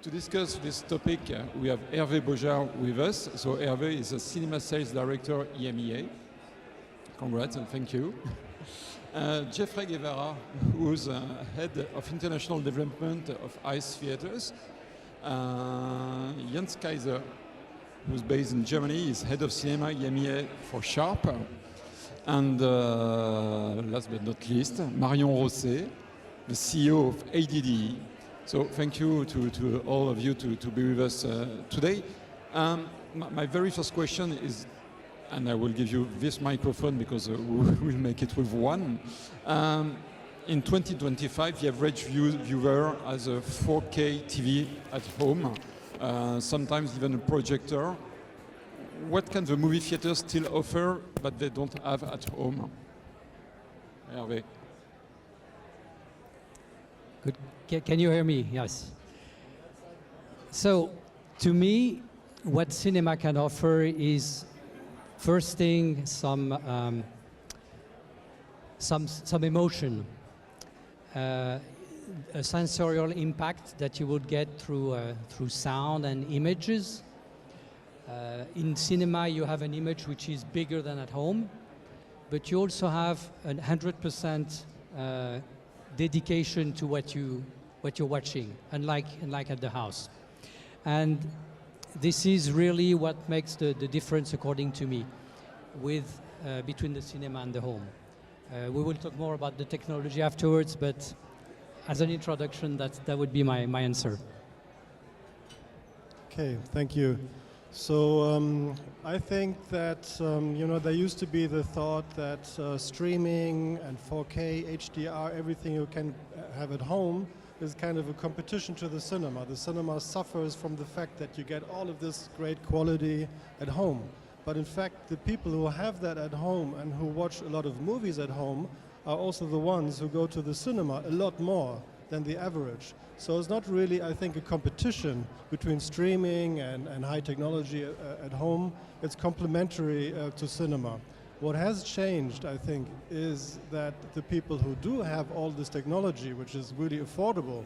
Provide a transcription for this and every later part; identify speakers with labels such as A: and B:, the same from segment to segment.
A: To discuss this topic, we have Hervé Baujard with us. So Hervé is a cinema sales director EMEA. Congrats and thank you. Jeffrey Guevara, who's head of international development of ICE theaters. Jens Kayser, who's based in Germany, is head of cinema EMEA for Sharp. And last but not least, Marion Rosset, the CEO of ADDE. So thank you to all of you to be with us today. My very first question is, and I will give you this microphone because we'll make it with one. In 2025, the average viewer has a 4K TV at home, sometimes even a projector. What can the movie theaters still offer but they don't have at home? Hervé.
B: Good. Can you hear me? Yes. So, to me, what cinema can offer is, first thing, some emotion, a sensorial impact that you would get through sound and images. In cinema, you have an image which is bigger than at home, but you also have 100% dedication to what you're watching, unlike at the house. And this is really what makes the difference, according to me, between the cinema and the home. We will talk more about the technology afterwards, but as an introduction, that would be my answer.
C: Okay, thank you. So I think that there used to be the thought that streaming and 4K, HDR, everything you can have at home is kind of a competition to the cinema. The cinema suffers from the fact that you get all of this great quality at home. But in fact, the people who have that at home and who watch a lot of movies at home are also the ones who go to the cinema a lot more than the average. So it's not really, I think, a competition between streaming and high technology at home. It's complementary to cinema. What has changed, I think, is that the people who do have all this technology, which is really affordable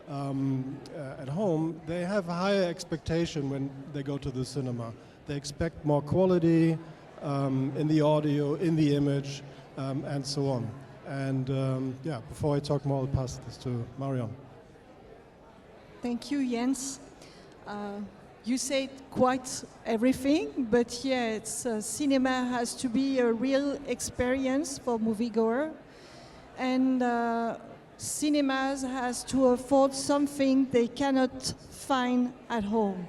C: at home, they have a higher expectation when they go to the cinema. They expect more quality in the audio, in the image, and so on. And before I talk more, I'll pass this to Marion.
D: Thank you, Jens. You said quite everything, but yeah, cinema has to be a real experience for moviegoer, and cinemas has to afford something they cannot find at home.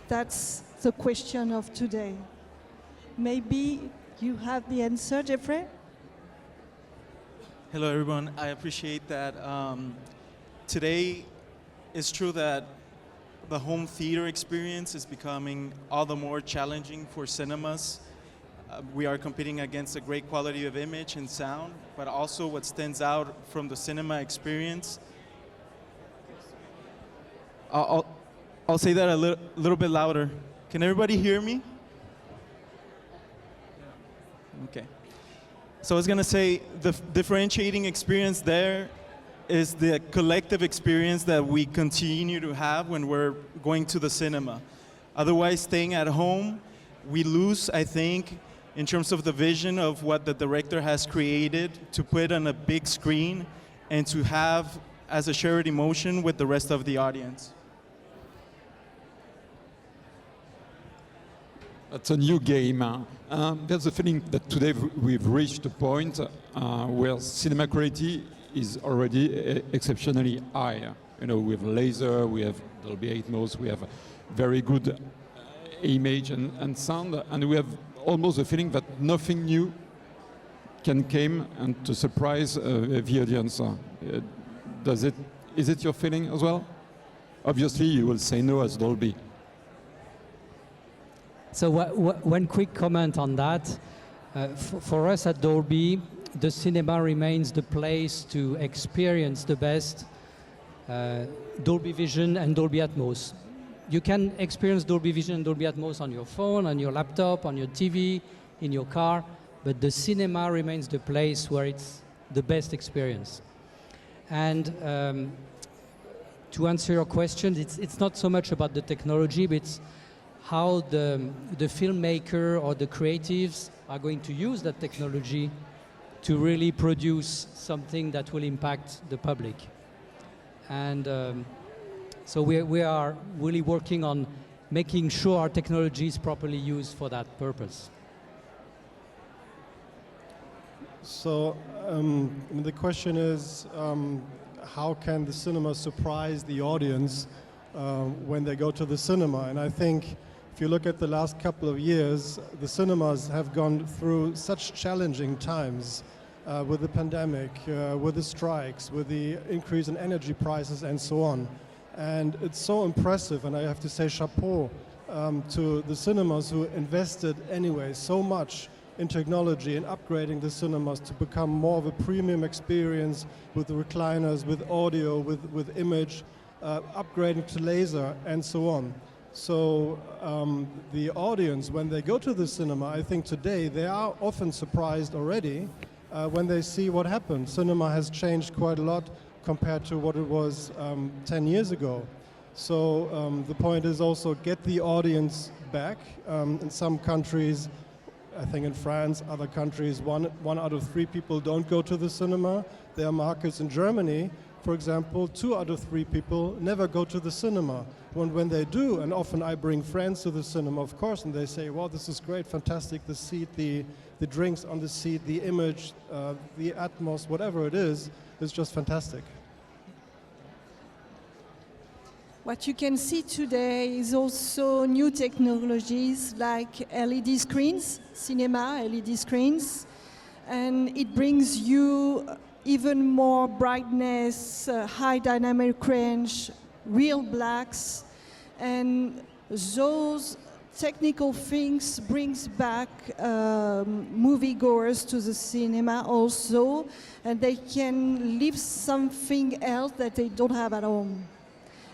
D: That's the question of today. Maybe you have the answer, Jeffrey?
E: Hello, everyone. I appreciate that. Today, it's true that the home theater experience is becoming all the more challenging for cinemas. We are competing against a great quality of image and sound, but also what stands out from the cinema experience. I'll say that a little bit louder. Can everybody hear me? Okay. So I was going to say the differentiating experience there is the collective experience that we continue to have when we're going to the cinema. Otherwise, staying at home, we lose, I think, in terms of the vision of what the director has created to put on a big screen and to have as a shared emotion with the rest of the audience.
A: That's a new game. There's a feeling that today we've reached a point where cinema quality is already exceptionally high. You know, we have laser, we have Dolby Atmos, we have very good image and sound, and we have almost a feeling that nothing new can come and to surprise the audience. Is it your feeling as well? Obviously, you will say no as Dolby.
B: So one quick comment on that. For us at Dolby, the cinema remains the place to experience the best Dolby Vision and Dolby Atmos. You can experience Dolby Vision and Dolby Atmos on your phone, on your laptop, on your TV, in your car, but the cinema remains the place where it's the best experience. And to answer your question, it's not so much about the technology, but it's how the filmmaker or the creatives are going to use that technology to really produce something that will impact the public. And so we are really working on making sure our technology is properly used for that purpose.
C: So the question is, how can the cinema surprise the audience when they go to the cinema? And I think if you look at the last couple of years, the cinemas have gone through such challenging times with the pandemic, with the strikes, with the increase in energy prices and so on. And it's so impressive, and I have to say chapeau to the cinemas who invested anyway so much in technology and upgrading the cinemas to become more of a premium experience with the recliners, with audio, with image, upgrading to laser and so on. So the audience, when they go to the cinema, I think today they are often surprised already when they see what happened. Cinema has changed quite a lot compared to what it was 10 years ago. So the point is also get the audience back. In some countries, I think in France, other countries, one out of 3 people don't go to the cinema. There are markets in Germany, for example, 2 out of 3 people never go to the cinema. When they do, and often I bring friends to the cinema, of course, and they say, wow, this is great, fantastic, the seat, the drinks on the seat, the image, the atmos, whatever it is just fantastic.
D: What you can see today is also new technologies like LED screens, cinema LED screens, and it brings you even more brightness, high dynamic range, real blacks, and those technical things brings back moviegoers to the cinema also, and they can live something else that they don't have at home.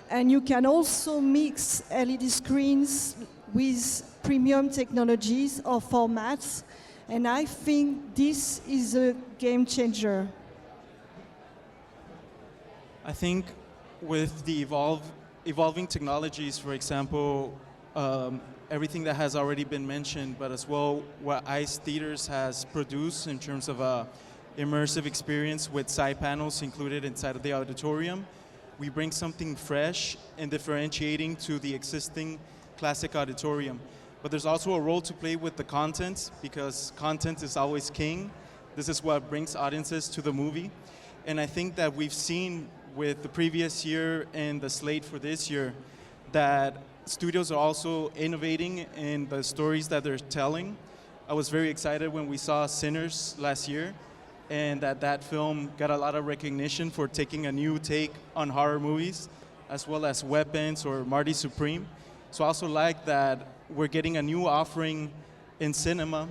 D: And you can also mix LED screens with premium technologies or formats, and I think this is a game changer.
E: I think with the evolving technologies, for example, everything that has already been mentioned, but as well what ICE Theaters has produced in terms of a immersive experience with side panels included inside of the auditorium, we bring something fresh and differentiating to the existing classic auditorium. But there's also a role to play with the content, because content is always king. This is what brings audiences to the movie. And I think that we've seen with the previous year and the slate for this year that studios are also innovating in the stories that they're telling. I was very excited when we saw Sinners last year, and that film got a lot of recognition for taking a new take on horror movies, as well as Weapons or Marty Supreme. So I also like that we're getting a new offering in cinema,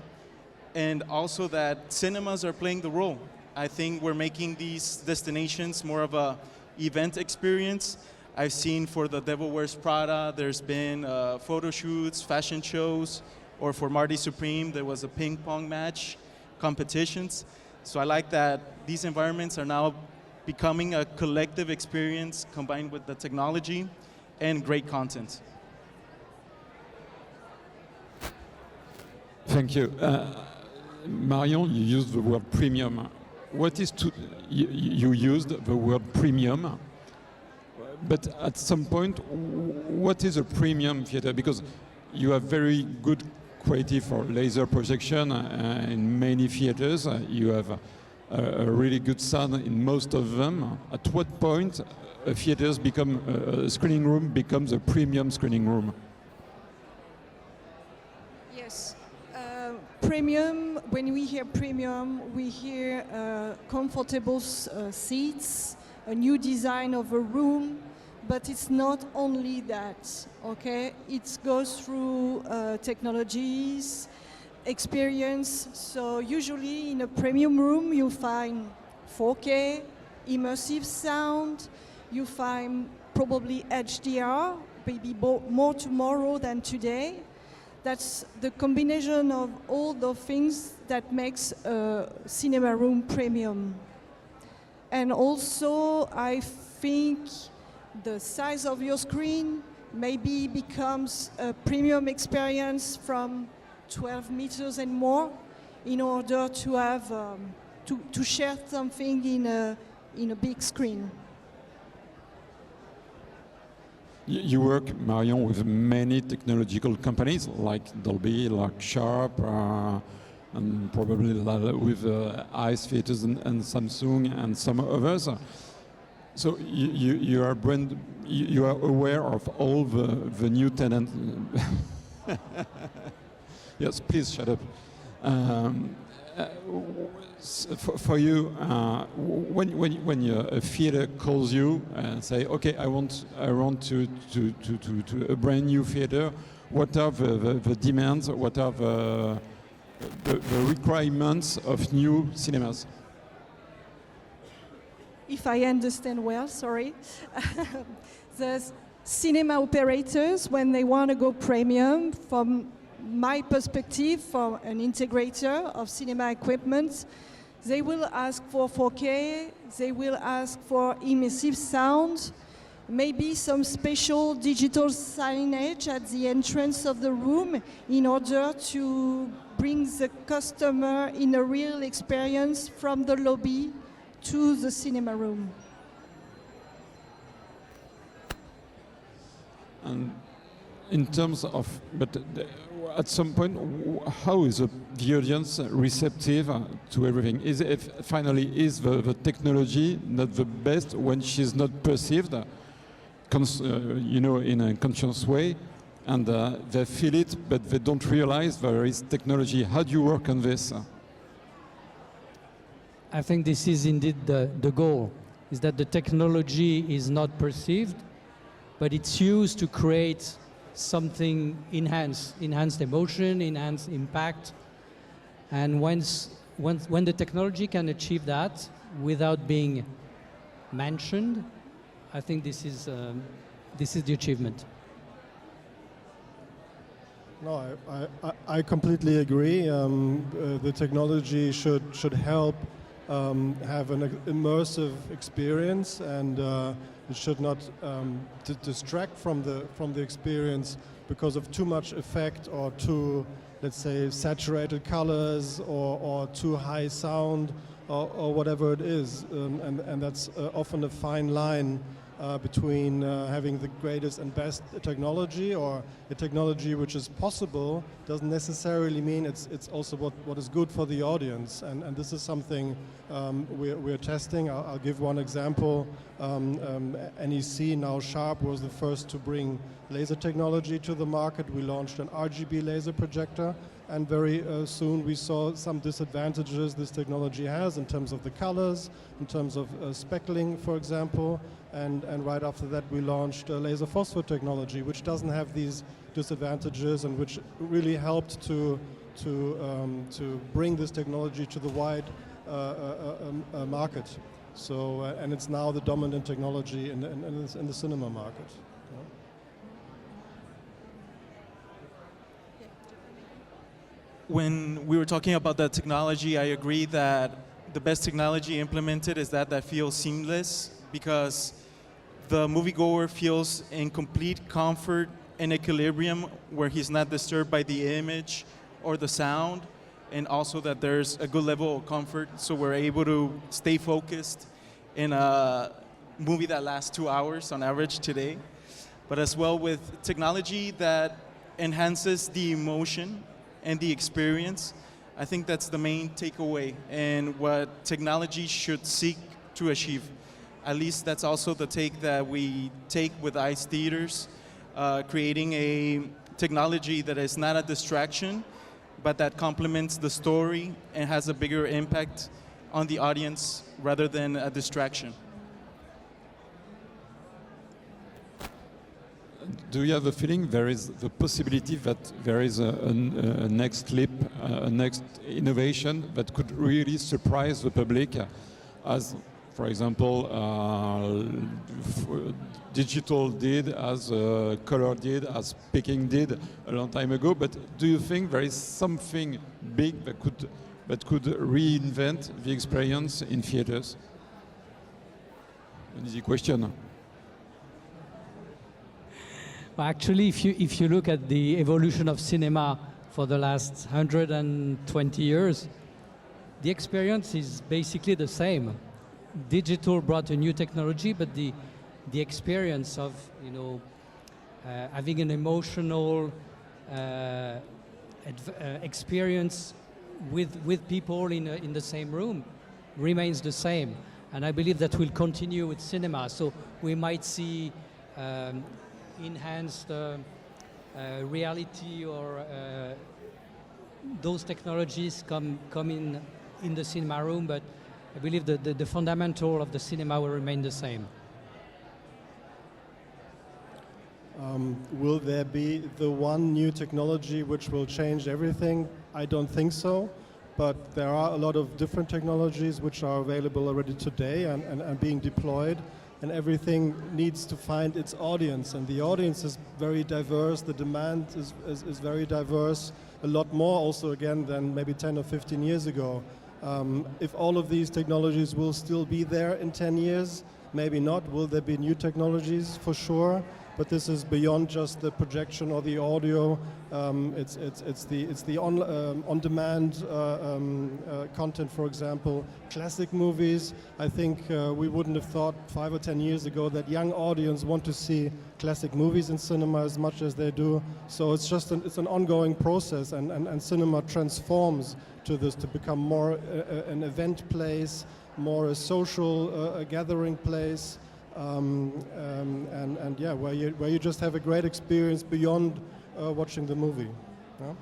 E: and also that cinemas are playing the role. I think we're making these destinations more of a event experience. I've seen for The Devil Wears Prada, there's been photo shoots, fashion shows, or for Marty Supreme, there was a ping pong match, competitions. So I like that these environments are now becoming a collective experience combined with the technology and great content.
A: Thank you. Marion, you used the word premium. You used the word premium, but at some point, what is a premium theater? Because you have very good quality for laser projection in many theaters. You have a really good sound in most of them. At what point a screening room becomes a premium screening room?
D: Yes. Premium, when we hear premium, we hear comfortable seats, a new design of a room, but it's not only that, okay? It goes through technologies, experience. So usually in a premium room, you find 4K, immersive sound, you find probably HDR, maybe more tomorrow than today. That's the combination of all the things that makes a cinema room premium. And also, I think the size of your screen maybe becomes a premium experience from 12 meters and more in order to have to share something in a big screen.
A: You work, Marion, with many technological companies like Dolby, like Sharp, and probably with ICE Theaters and Samsung and some others. So you are aware of all the new tenants. Yes, please shut up. For you, when a theater calls you and say, "Okay, I want to a brand new theater," what are the demands? What are the requirements of new cinemas?
D: If I understand well, sorry, the cinema operators, when they want to go premium, from my perspective, from an integrator of cinema equipment, they will ask for 4K, they will ask for immersive sound, maybe some special digital signage at the entrance of the room in order to bring the customer in a real experience from the lobby to the cinema room.
A: And in terms of, but at some point, how is the audience receptive to everything? Is the technology not the best when she's not perceived, in a conscious way, and they feel it, but they don't realize there is technology? How do you work on this?
B: I think this is indeed the goal, is that the technology is not perceived, but it's used to create something enhanced emotion, enhanced impact. And when the technology can achieve that without being mentioned, I think this is the achievement.
C: No, I completely agree. The technology should help have an immersive experience, and it should not distract from the experience because of too much effect or too, let's say, saturated colors or too high sound or whatever it is. And that's often a fine line between having the greatest and best technology, or a technology which is possible doesn't necessarily mean it's also what is good for the audience. And this is something we're testing. I'll give one example. NEC, now Sharp, was the first to bring laser technology to the market. We launched an RGB laser projector, and very soon we saw some disadvantages this technology has in terms of the colors, in terms of speckling, for example. And right after that we launched laser phosphor technology, which doesn't have these disadvantages and which really helped to bring this technology to the wide market. So and it's now the dominant technology in the cinema market.
E: When we were talking about that technology, I agree that the best technology implemented is that feels seamless, because the moviegoer feels in complete comfort and equilibrium, where he's not disturbed by the image or the sound, and also that there's a good level of comfort, so we're able to stay focused in a movie that lasts 2 hours on average today. But as well with technology that enhances the emotion and the experience, I think that's the main takeaway and what technology should seek to achieve. At least that's also the take that we take with ICE theaters, creating a technology that is not a distraction, but that complements the story and has a bigger impact on the audience rather than a distraction.
A: Do you have the feeling there is the possibility that there is a next leap, a next innovation that could really surprise the public, as, for example, digital did, as color did, as picking did a long time ago? But do you think there is something big that could reinvent the experience in theaters? An easy question.
B: Well, actually, if you look at the evolution of cinema for the last 120 years, the experience is basically the same. Digital brought a new technology, but the experience of having an emotional experience with people in the same room remains the same. And I believe that will continue with cinema. So we might see enhanced reality or those technologies come in the cinema room, but I believe the fundamental of the cinema will remain the same.
C: Will there be the one new technology which will change everything? I don't think so, but there are a lot of different technologies which are available already today and being deployed, and everything needs to find its audience, and the audience is very diverse, the demand is very diverse, a lot more also again than maybe 10 or 15 years ago. If all of these technologies will still be there in 10 years, maybe not. Will there be new technologies? For sure. But this is beyond just the projection or the audio. It's the on-demand content, for example. Classic movies. I think we wouldn't have thought 5 or 10 years ago that young audience want to see classic movies in cinema as much as they do. So it's just it's an ongoing process, and cinema transforms to this to become more an event place, more a social gathering place. And yeah, where you just have a great experience beyond watching the movie. Yeah?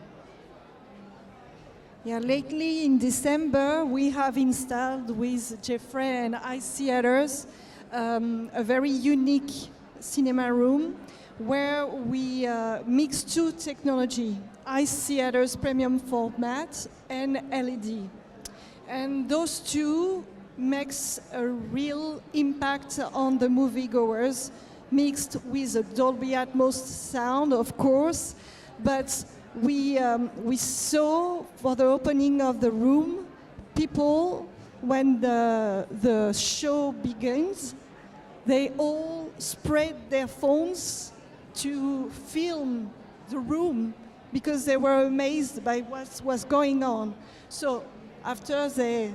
D: Yeah, lately in December we have installed with Jeffrey and iTheaters a very unique cinema room where we mix two technology, iTheaters premium format and LED. And those two makes a real impact on the moviegoers, mixed with a Dolby Atmos sound, of course. But we saw for the opening of the room, people, when the show begins, they all spread their phones to film the room because they were amazed by what was going on. So after they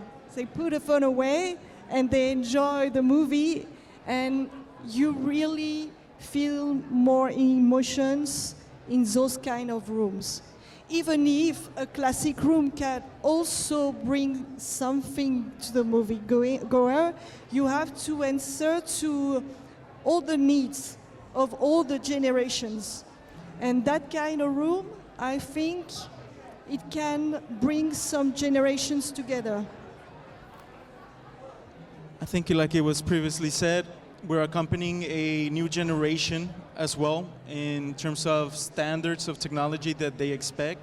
D: put the phone away and they enjoy the movie, and you really feel more emotions in those kind of rooms. Even if a classic room can also bring something to the moviegoer, you have to answer to all the needs of all the generations. And that kind of room, I think it can bring some generations together.
E: I think, like it was previously said, we're accompanying a new generation as well in terms of standards of technology that they expect.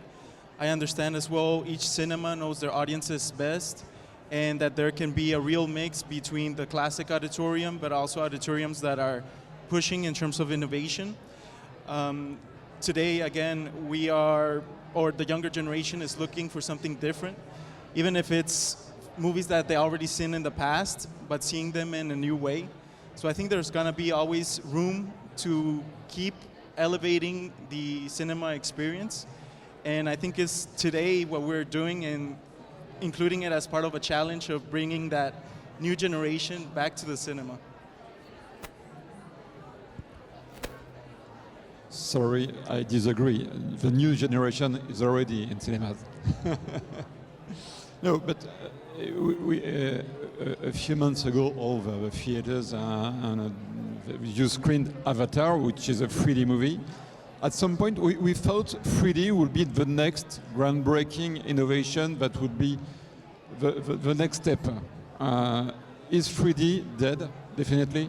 E: I understand as well each cinema knows their audiences best, and that there can be a real mix between the classic auditorium but also auditoriums that are pushing in terms of innovation. Today, again, the younger generation is looking for something different, even if it's movies that they already seen in the past, but seeing them in a new way. So I think there's gonna be always room to keep elevating the cinema experience. And I think it's today what we're doing and including it as part of a challenge of bringing that new generation back to the cinema.
A: Sorry, I disagree. The new generation is already in cinemas. No, but a few months ago, all the theaters you screened Avatar, which is a 3D movie. At some point, we thought 3D would be the next groundbreaking innovation that would be the next step. Is 3D dead, definitely?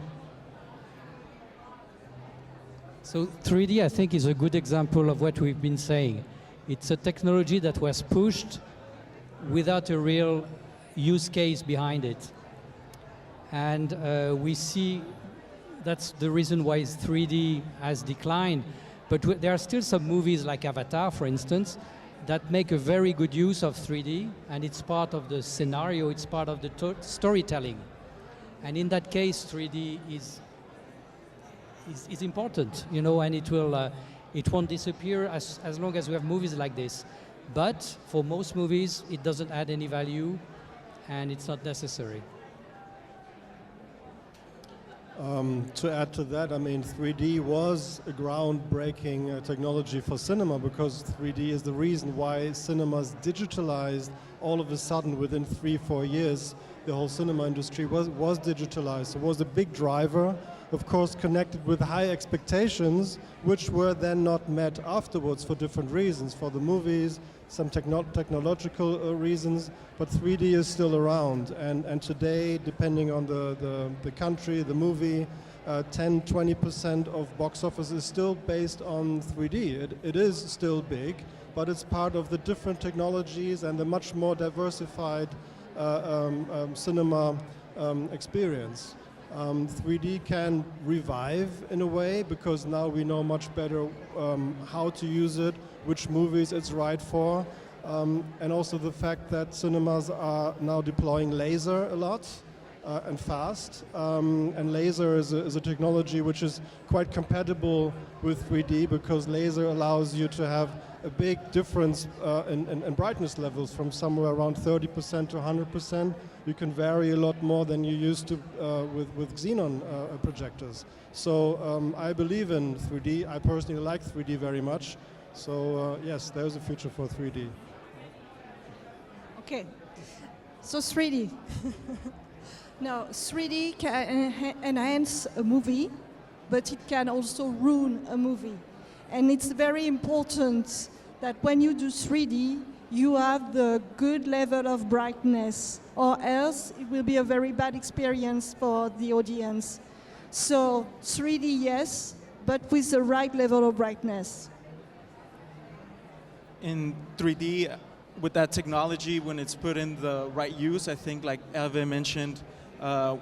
B: So 3D, I think, is a good example of what we've been saying. It's a technology that was pushed without a real use case behind it. And we see that's the reason why 3D has declined. But there are still some movies like Avatar, for instance, that make a very good use of 3D, and it's part of the scenario, it's part of the storytelling. And in that case, 3D is important, you know, and it won't disappear as long as we have movies like this. But for most movies, it doesn't add any value, and it's not necessary.
C: To add to that, I mean, 3D was a groundbreaking technology for cinema, because 3D is the reason why cinemas digitalized all of a sudden within 3-4 years. The whole cinema industry was digitalized. It was a big driver, of course, connected with high expectations, which were then not met afterwards for different reasons. For the movies, some technological reasons, but 3D is still around. And today, depending on the country, the movie, 10-20% of box office is still based on 3D. It is still big, but it's part of the different technologies and the much more diversified cinema experience. 3D can revive in a way, because now we know much better how to use it, which movies it's right for, and also the fact that cinemas are now deploying laser a lot and fast, and laser is a technology which is quite compatible with 3D, because laser allows you to have a big difference in brightness levels from somewhere around 30% to 100%. You can vary a lot more than you used to with xenon projectors. So I believe in 3D. I personally like 3D very much. So yes, there's a future for 3D.
D: Okay, so 3D. Now, 3D can enhance a movie, but it can also ruin a movie. And it's very important that when you do 3D, you have the good level of brightness, or else it will be a very bad experience for the audience. So 3D, yes, but with the right level of brightness.
E: In 3D, with that technology, when it's put in the right use, I think, like Hervé mentioned,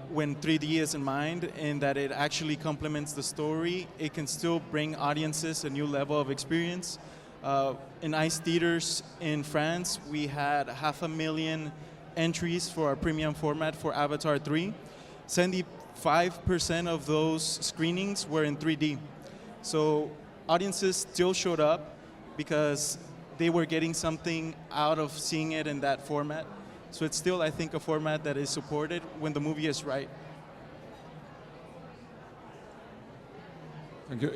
E: when 3D is in mind and that it actually complements the story, it can still bring audiences a new level of experience. In ICE theaters in France, we had 500,000 entries for our premium format for Avatar 3. 75% of those screenings were in 3D. So audiences still showed up because they were getting something out of seeing it in that format. So it's still, I think, a format that is supported when the movie is right.
A: Thank you.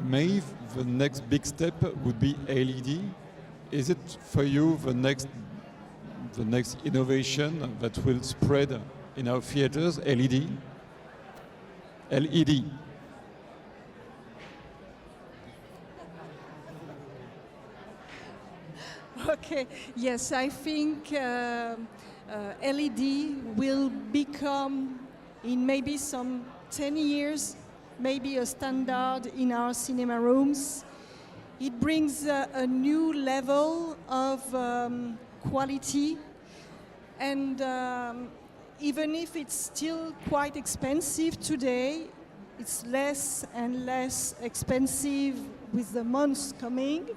A: Maybe the next big step would be LED. Is it for you the next innovation that will spread in our theaters? LED. LED.
D: Okay, yes, I think LED will become, in maybe some 10 years, maybe a standard in our cinema rooms. It brings a new level of quality, and even if it's still quite expensive today, it's less and less expensive with the months coming.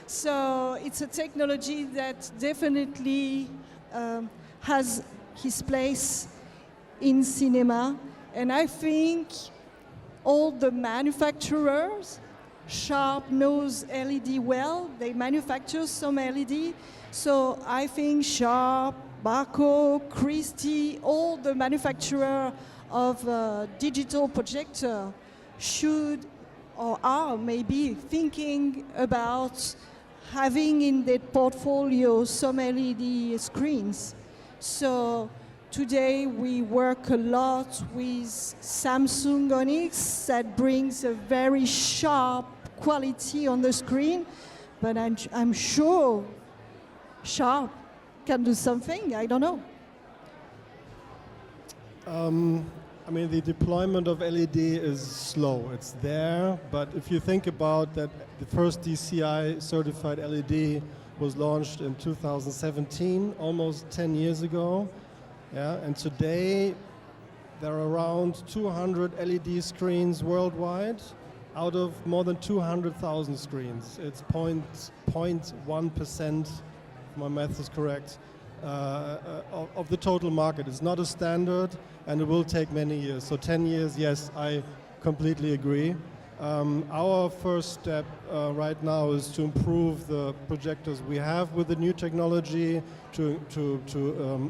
D: So it's a technology that definitely has his place in cinema. And I think all the manufacturers, Sharp knows LED well, they manufacture some LED. So I think Sharp, Barco, Christie, all the manufacturers of digital projector should or are maybe thinking about having in their portfolio some LED screens. So today we work a lot with Samsung Onyx that brings a very sharp quality on the screen, but I'm sure Sharp can do something, I don't know.
C: I mean, the deployment of LED is slow. It's there, but if you think about that, the first DCI certified LED was launched in 2017, almost 10 years ago. Yeah, and today there are around 200 LED screens worldwide out of more than 200,000 screens. It's 0.1%, if my math is correct, of the total market. It's not a standard, and it will take many years. So 10 years, yes, I completely agree. Our first step right now is to improve the projectors we have with the new technology, to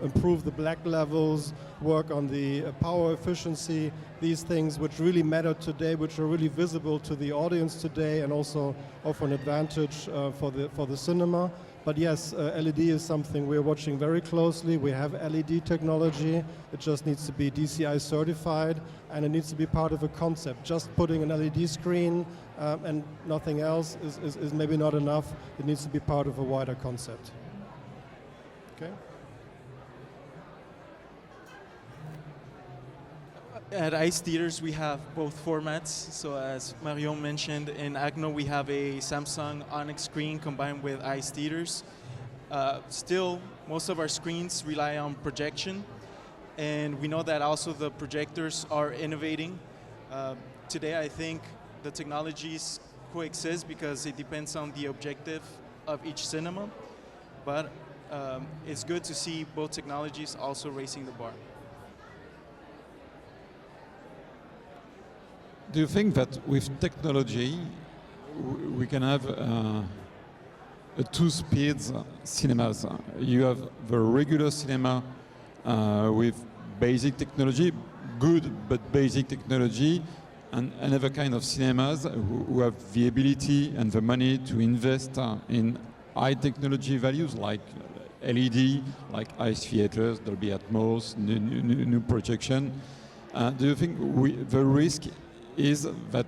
C: improve the black levels, work on the power efficiency, these things which really matter today, which are really visible to the audience today and also offer an advantage for the cinema. But yes, LED is something we're watching very closely. We have LED technology. It just needs to be DCI certified, and it needs to be part of a concept. Just putting an LED screen and nothing else is maybe not enough. It needs to be part of a wider concept. Okay.
E: At ICE theaters, we have both formats. So as Marion mentioned, in ADDE we have a Samsung Onyx screen combined with ICE theaters. Still, most of our screens rely on projection, and we know that also the projectors are innovating. Today, I think the technologies coexist because it depends on the objective of each cinema, but it's good to see both technologies also raising the bar.
A: Do you think that with technology we can have a two-speed cinemas? You have the regular cinema with basic technology, good but basic technology, and another kind of cinemas who have the ability and the money to invest in high technology values like LED, like ICE theaters, Dolby Atmos, new projection. Do you think the risk is that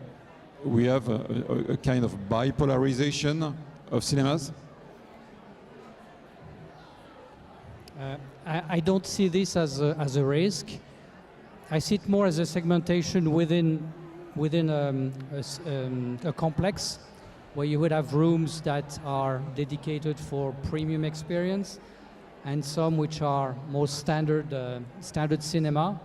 A: we have a kind of bipolarization of cinemas?
B: I don't see this as a risk. I see it more as a segmentation within a complex where you would have rooms that are dedicated for premium experience and some which are more standard cinema.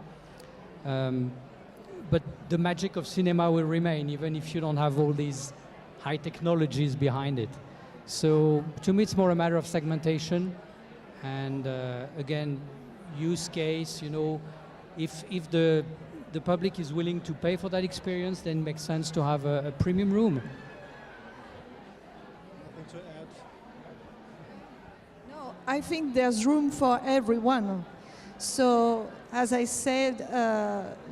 B: But the magic of cinema will remain even if you don't have all these high technologies behind it. So to me it's more a matter of segmentation and again, use case, you know, if the public is willing to pay for that experience, then it makes sense to have a premium room.
C: Nothing to add?
D: No, I think there's room for everyone. So, as I said,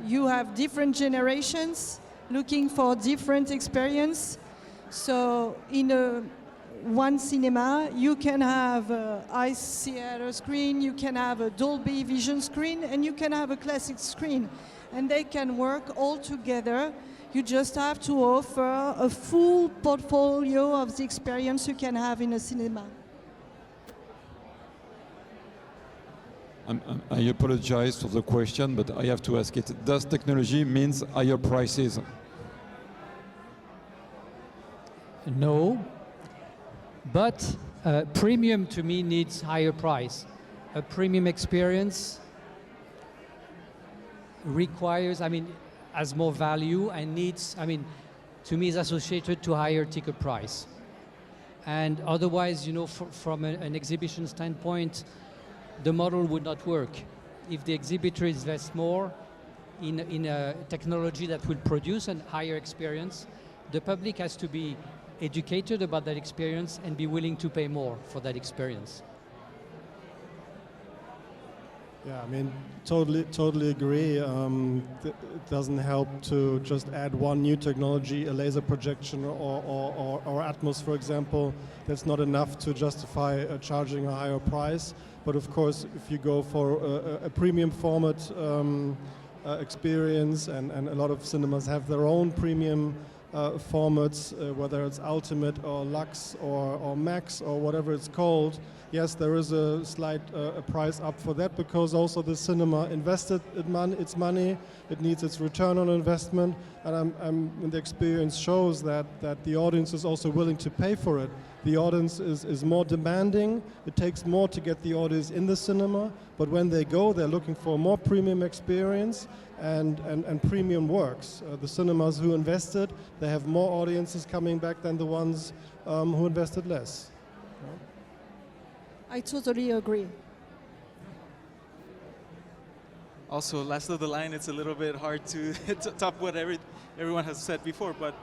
D: you have different generations looking for different experience. So, in one cinema, you can have an ICE theater screen, you can have a Dolby Vision screen, and you can have a classic screen. And they can work all together. You just have to offer a full portfolio of the experience you can have in a cinema.
A: I apologize for the question, but I have to ask it. Does technology means higher prices?
B: No, but premium to me needs higher price. A premium experience requires, has more value and needs, to me is associated to higher ticket price. And otherwise, you know, from an exhibition standpoint, the model would not work. If the exhibitor invests more in a technology that will produce a higher experience, the public has to be educated about that experience and be willing to pay more for that experience.
C: Yeah, totally agree. It doesn't help to just add one new technology, a laser projection or Atmos, for example. That's not enough to justify charging a higher price. But of course, if you go for a premium format experience, and a lot of cinemas have their own premium formats, whether it's Ultimate or Lux or Max or whatever it's called, yes, there is a slight price up for that because also the cinema invested its money, it needs its return on investment, and the experience shows that the audience is also willing to pay for it. The audience is more demanding, it takes more to get the audience in the cinema, but when they go, they're looking for a more premium experience and premium works. The cinemas who invested, they have more audiences coming back than the ones who invested less.
D: I totally agree.
E: Also, last of the line, it's a little bit hard to top what everyone has said before, but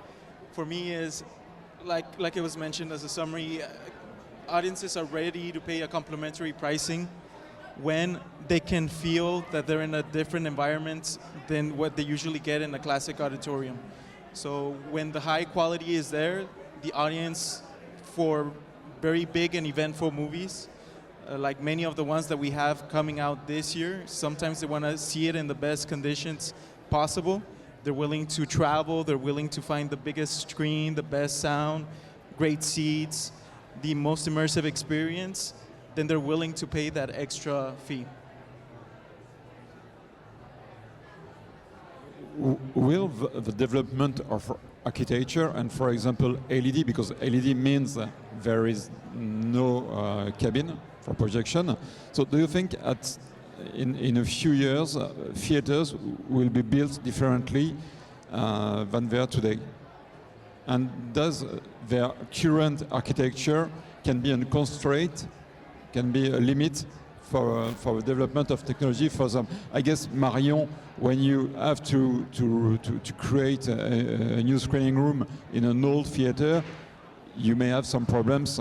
E: for me is, like it was mentioned as a summary, audiences are ready to pay a complimentary pricing when they can feel that they're in a different environment than what they usually get in a classic auditorium. So when the high quality is there, the audience for very big and eventful movies, like many of the ones that we have coming out this year, sometimes they want to see it in the best conditions possible. They're willing to travel, they're willing to find the biggest screen, the best sound, great seats, the most immersive experience, then they're willing to pay that extra fee.
A: Will the development of architecture and, for example, LED, because LED means there is no cabin for projection. So do you think in a few years theaters will be built differently than they are today? And does their current architecture can be a constraint, can be a limit for the development of technology for them? I guess, Marion, when you have to create a new screening room in an old theater, you may have some problems.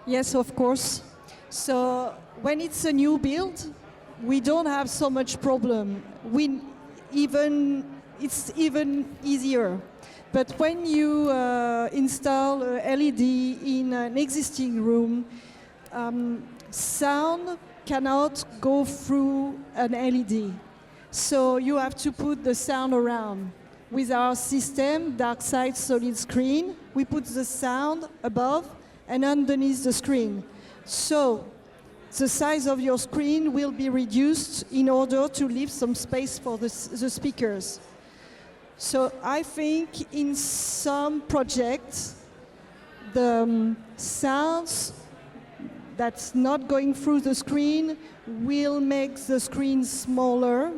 D: Yes, of course. So when it's a new build, we don't have so much problem. It's even easier. But when you install a LED in an existing room, sound cannot go through an LED. So you have to put the sound around. With our system, dark side solid screen, we put the sound above and underneath the screen. So the size of your screen will be reduced in order to leave some space for the speakers. So I think in some projects, the sounds that's not going through the screen will make the screen smaller,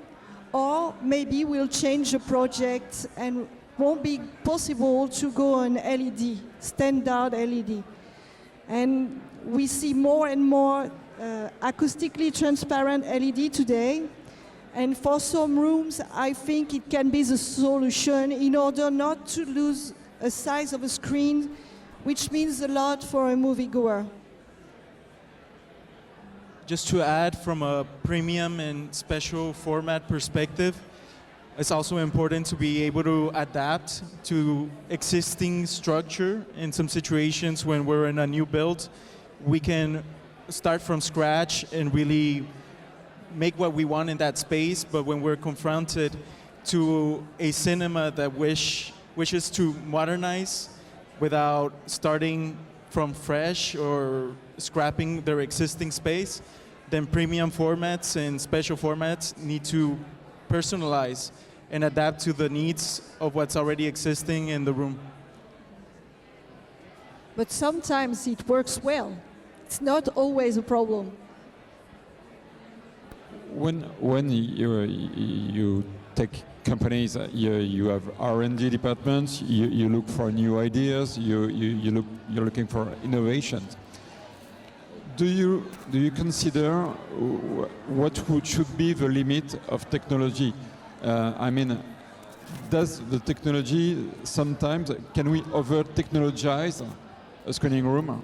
D: or maybe we'll change the project and won't be possible to go on LED, standard LED. And we see more and more acoustically transparent LED today. And for some rooms, I think it can be the solution in order not to lose a size of a screen, which means a lot for a moviegoer.
E: Just to add, from a premium and special format perspective, it's also important to be able to adapt to existing structure. In some situations when we're in a new build, we can start from scratch and really make what we want in that space. But when we're confronted to a cinema that wishes to modernize without starting from fresh or scrapping their existing space, then premium formats and special formats need to personalize and adapt to the needs of what's already existing in the room.
D: But sometimes it works well. It's not always a problem.
A: When you take companies, you have R&D departments, you look for new ideas, you're looking for innovations. Do you consider what should be the limit of technology? I mean, does the technology sometimes, can we over-technologize a screening room?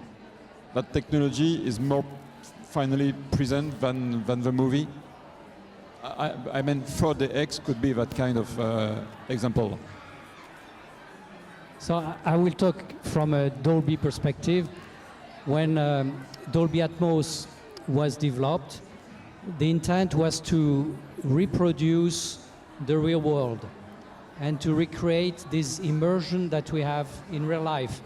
A: That technology is more finally present than the movie? I mean, 4DX could be that kind of example.
B: So I will talk from a Dolby perspective. When Dolby Atmos was developed, the intent was to reproduce the real world and to recreate this immersion that we have in real life.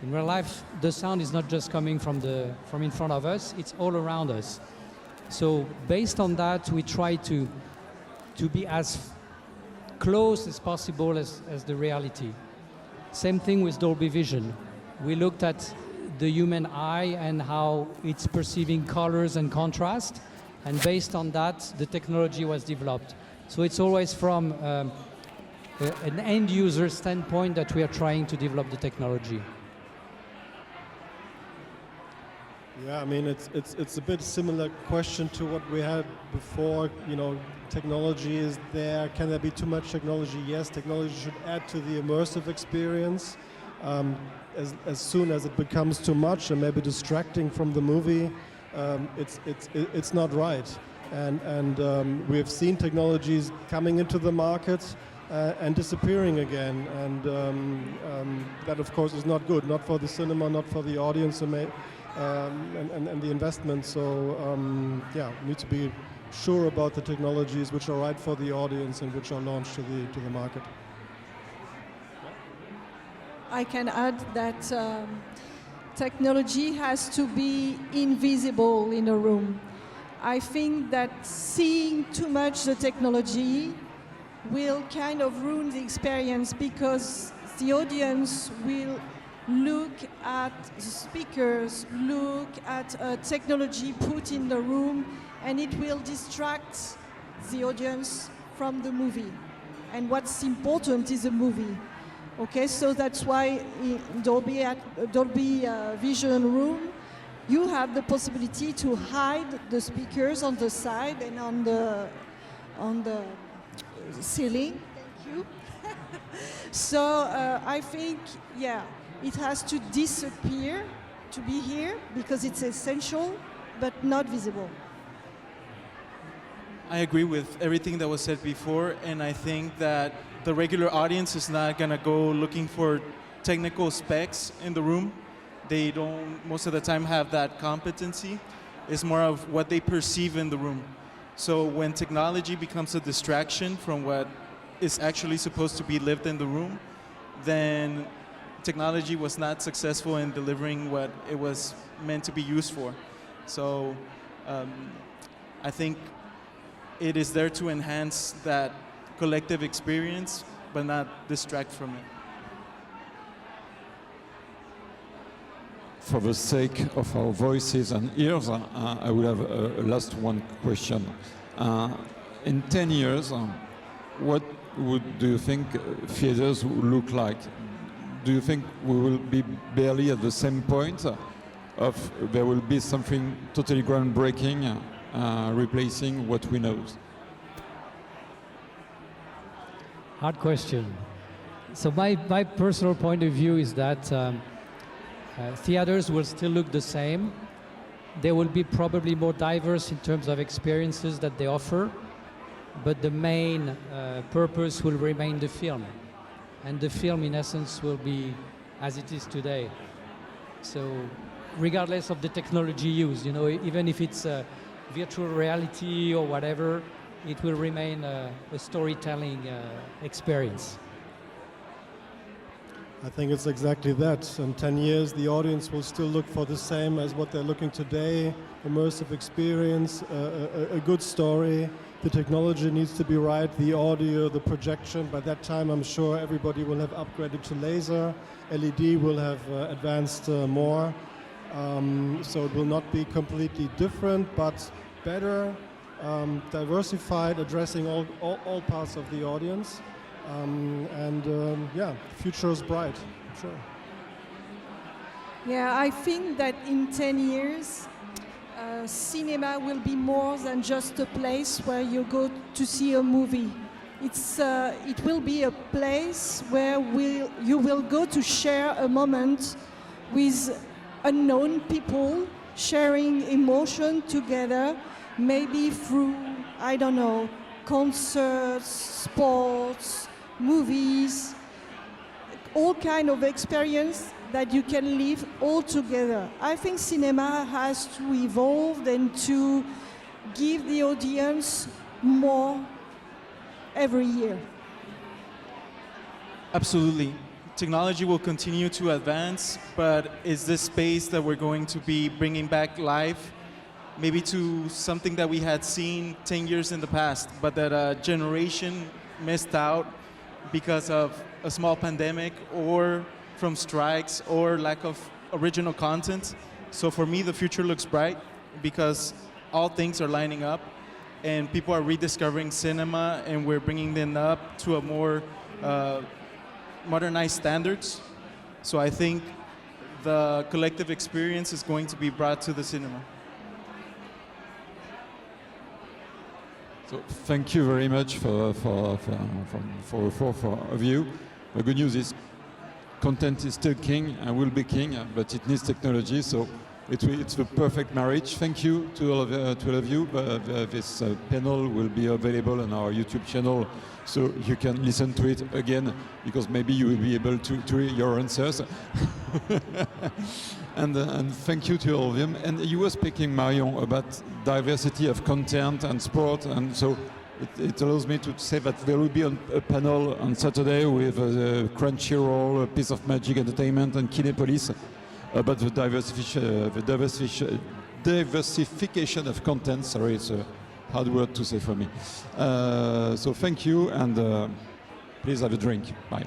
B: In real life, the sound is not just coming from in front of us, it's all around us. So based on that, we try to be as close as possible as the reality. Same thing with Dolby Vision. We looked at the human eye and how it's perceiving colors and contrast, and based on that, the technology was developed. So it's always from an end user standpoint that we are trying to develop the technology.
C: Yeah, I mean, it's a bit similar question to what we had before. You know, technology is there. Can there be too much technology? Yes, technology should add to the immersive experience. As soon as it becomes too much and maybe distracting from the movie, it's not right. And we have seen technologies coming into the market and disappearing again, and that of course is not good, not for the cinema, not for the audience, and the investment. So yeah, we need to be sure about the technologies which are right for the audience and which are launched to the market.
D: I can add that technology has to be invisible in a room. I think that seeing too much the technology will kind of ruin the experience, because the audience will look at the speakers, look at technology put in the room, and it will distract the audience from the movie. And what's important is the movie. Okay, so that's why in Dolby Vision room, you have the possibility to hide the speakers on the side and on the ceiling. Thank you. So I think, yeah, it has to disappear to be here because it's essential, but not visible.
E: I agree with everything that was said before, and I think that the regular audience is not gonna go looking for technical specs in the room. They don't most of the time have that competency. It's more of what they perceive in the room. So when technology becomes a distraction from what is actually supposed to be lived in the room, then technology was not successful in delivering what it was meant to be used for. So I think it is there to enhance that collective experience, but not distract from it.
A: For the sake of our voices and ears, I would have a last one question. In 10 years, what do you think theaters will look like? Do you think we will be barely at the same point of there will be something totally groundbreaking replacing what we know?
B: Hard question. So my personal point of view is that theaters will still look the same. They will be probably more diverse in terms of experiences that they offer, but the main purpose will remain the film. And the film, in essence, will be as it is today. So regardless of the technology used, you know, even if it's virtual reality or whatever, it will remain a storytelling experience.
C: I think it's exactly that. In 10 years, the audience will still look for the same as what they're looking today: immersive experience, a good story. The technology needs to be right, the audio, the projection. By that time, I'm sure everybody will have upgraded to laser. LED will have advanced more. So it will not be completely different, but better, diversified, addressing all parts of the audience. Yeah, the future is bright, sure.
D: Yeah, I think that in 10 years, cinema will be more than just a place where you go to see a movie. It will be a place where you will go to share a moment with unknown people, sharing emotion together, maybe through, I don't know, concerts, sports, movies, all kind of experience that you can live all together. I think cinema has to evolve and to give the audience more every year.
E: Absolutely. Technology will continue to advance, but is this space that we're going to be bringing back live, maybe to something that we had seen 10 years in the past, but that a generation missed out because of a small pandemic or from strikes or lack of original content. So for me, the future looks bright because all things are lining up and people are rediscovering cinema, and we're bringing them up to a more modernized standards. So I think the collective experience is going to be brought to the cinema.
A: So thank you very much for of you. The good news is content is still king and will be king, but it needs technology. So it's the perfect marriage. Thank you to all of you. This panel will be available on our YouTube channel, so you can listen to it again, because maybe you will be able to hear your answers. And thank you to all of them. And you were speaking, Marion, about diversity of content and sport, and so it allows me to say that there will be a panel on Saturday with Crunchyroll, A Piece of Magic Entertainment, and Kinepolis about the diversification of content. Sorry, it's a hard word to say for me. So thank you, and please have a drink. Bye.